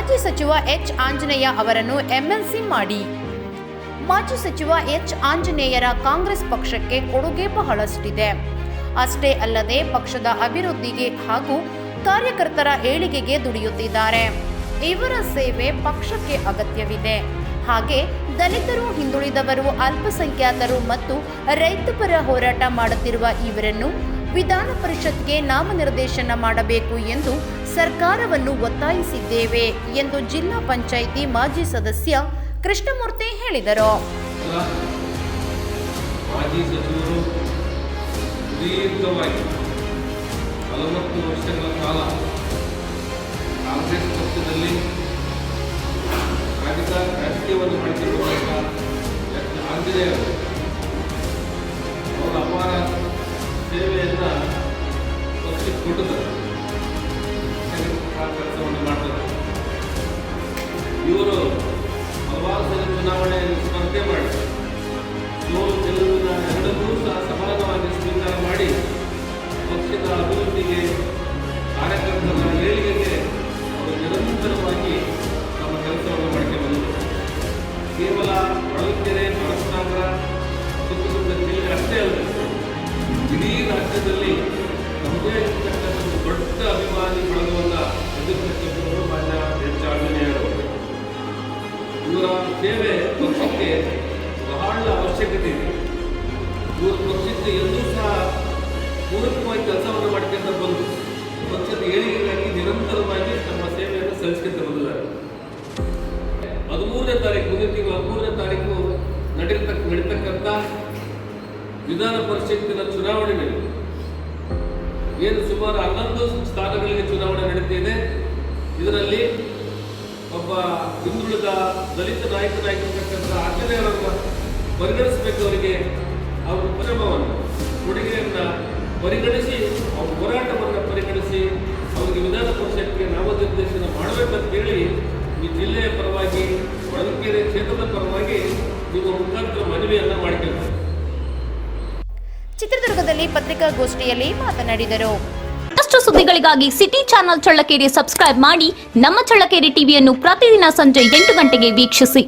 ಮಾಜಿ ಸಚಿವ ಎಚ್ ಆಂಜನೇಯ ಅವರನ್ನು ಎಂಎಲ್ಸಿ ಮಾಡಿ. ಮಾಜಿ ಸಚಿವ ಎಚ್ ಆಂಜನೇಯರ ಕಾಂಗ್ರೆಸ್ ಪಕ್ಷಕ್ಕೆ ಕೊಡುಗೆ ಬಹಳಷ್ಟಿದೆ. ಅಷ್ಟೇ ಅಲ್ಲದೆ ಪಕ್ಷದ ಅಭಿವೃದ್ಧಿಗೆ ಹಾಗೂ ಕಾರ್ಯಕರ್ತರ ಏಳಿಗೆಗೆ ದುಡಿಯುತ್ತಿದ್ದಾರೆ. ಇವರ ಸೇವೆ ಪಕ್ಷಕ್ಕೆ ಅಗತ್ಯವಿದೆ. ಹಾಗೆ ದಲಿತರು, ಹಿಂದುಳಿದವರು, ಅಲ್ಪಸಂಖ್ಯಾತರು ಮತ್ತು ರೈತಪರ ಹೋರಾಟ ಮಾಡುತ್ತಿರುವ ಇವರನ್ನು ವಿಧಾನ ಪರಿಷತ್ಗೆ ನಾಮನಿರ್ದೇಶನ ಮಾಡಬೇಕು ಎಂದು ಸರ್ಕಾರವನ್ನು ಒತ್ತಾಯಿಸಿದ್ದೇವೆ ಎಂದು ಜಿಲ್ಲಾ ಪಂಚಾಯಿತಿ ಮಾಜಿ ಸದಸ್ಯ ಕೃಷ್ಣಮೂರ್ತಿ ಹೇಳಿದರು. ಮಾಜಿ ಸಚಿವರು ದೀರ್ಘವಾಗಿ 40 ವರ್ಷಗಳ ಕಾಲ ಕಾಂಗ್ರೆಸ್ ಪಕ್ಷದಲ್ಲಿ ರಾಜಕೀಯವನ್ನು ಮಾಡುತ್ತಿರುವಾಗ ಆಂಜನೇಯ ಅವರ ಅಪಾರ ಸೇವೆಯನ್ನು ಪಕ್ಷಕ್ಕೆ ಕೊಟ್ಟಿದ್ದಾರೆ, ಕೆಲಸವನ್ನು ಮಾಡ್ತಾರೆ. ಇವರು ಹಲವಾರು ಸಲ ಚುನಾವಣೆಯಲ್ಲಿ ಸ್ಪರ್ಧೆ ಮಾಡಿ ಸೋಲು ಗೆಲುವಿನ ಎರಡನ್ನೂ ಸಹ ಸಮಾನವಾಗಿ ಸ್ವೀಕಾರ ಮಾಡಿ ಪಕ್ಷದ ಅಭಿವೃದ್ಧಿಗೆ, ಕಾರ್ಯಕರ್ತರ ಏಳಿಗೆಗೆ ಅವರು ನಿರಂತರವಾಗಿ ತಮ್ಮ ಕೆಲಸವನ್ನು ಮಾಡಿಕೊಂಡು ಕೇವಲ ಹೊಳಲ್ಕೆರೆ, ಪರಶುರಾಮರ ಸುತ್ತಮುತ್ತ ಜಿಲ್ಲೆ ಅಷ್ಟೇ ಅಲ್ಲದೆ ಇಡೀ ರಾಜ್ಯದಲ್ಲಿ ನಮ್ಮದೇ ಇರ್ತಕ್ಕಂಥ ದೊಡ್ಡ ಅಭಿಮಾನಿ ಬಳಗವನ್ನು ಎದುರಿಸತಕ್ಕಂಥವರು ಮಾನ್ಯ ಎಚ್ ಆಂಜನೇಯರವರು. ಇವರ ಸೇವೆ ಪಕ್ಷಕ್ಕೆ ಬಹಳ ಅವಶ್ಯಕತೆ ಇದೆ. ಇವರು ಪಕ್ಷಕ್ಕೆ ಎಲ್ಲೂ ಸಹ ಪೂರಕವಾಗಿ ಕೆಲಸವನ್ನು ಮಾಡಿಕೊಂಡು ಬಂದು ಪಕ್ಷದ ಏಳಿಗೆಗಾಗಿ ನಿರಂತರವಾಗಿ ತಮ್ಮ ಸೇವೆಯನ್ನು ಸಲ್ಲಿಸಿಕೊಂಡು ಬಂದಿದ್ದಾರೆ. 13ನೇ ತಾರೀಕು, ಮುಂದಿನ ತಿಂಗಳ 13ನೇ ತಾರೀಕು ನಡೀತಕ್ಕಂಥ ವಿಧಾನ ಪರಿಷತ್ತಿನ ಚುನಾವಣೆಯಲ್ಲಿ ಏನು ಸುಮಾರು 11 ಸ್ಥಾನಗಳಿಗೆ ಚುನಾವಣೆ ನಡೀತಿದೆ. ಇದರಲ್ಲಿ ಒಬ್ಬ ಹಿಂದುಳಿದ ದಲಿತ ನಾಯಕನಾಗಿರ್ತಕ್ಕಂಥ ಆಂಜನೇಯರನ್ನು ಪರಿಗಣಿಸಬೇಕು. ಅವರಿಗೆ ಅವರ ಪರಿಶ್ರಮವನ್ನು, ಕೊಡುಗೆಯನ್ನು ಪರಿಗಣಿಸಿ, ಅವರ ಹೋರಾಟವನ್ನು ಪರಿಗಣಿಸಿ ಅವರಿಗೆ ವಿಧಾನ ಪರಿಷತ್ಗೆ ನಾಮನಿರ್ದೇಶನ ಮಾಡಬೇಕಂತ ಹೇಳಿ ಈ ಜಿಲ್ಲೆಯ ಪರವಾಗಿ, ಹೊಳಲ್ಕೆರೆ ಕ್ಷೇತ್ರದ ಪರವಾಗಿ ನಿಮ್ಮ ಮುಖಾಂತರ ಮನವಿಯನ್ನು ಮಾಡಿಕೊಳ್ಳುತ್ತಾರೆ. ಚಿತ್ರದುರ್ಗದಲ್ಲಿ ಪತ್ರಿಕಾಗೋಷ್ಠಿಯಲ್ಲಿ ಮಾತನಾಡಿದರು. ಮತ್ತಷ್ಟು ಸುದ್ದಿಗಳಿಗಾಗಿ ಸಿಟಿ ಚಾನೆಲ್ ಚಳ್ಳಕೆರೆ ಸಬ್ಸ್ಕ್ರೈಬ್ ಮಾಡಿ. ನಮ್ಮ ಚಳ್ಳಕೆರೆ ಟಿವಿಯನ್ನು ಪ್ರತಿದಿನ ಸಂಜೆ 8 ಗಂಟೆಗೆ ವೀಕ್ಷಿಸಿ.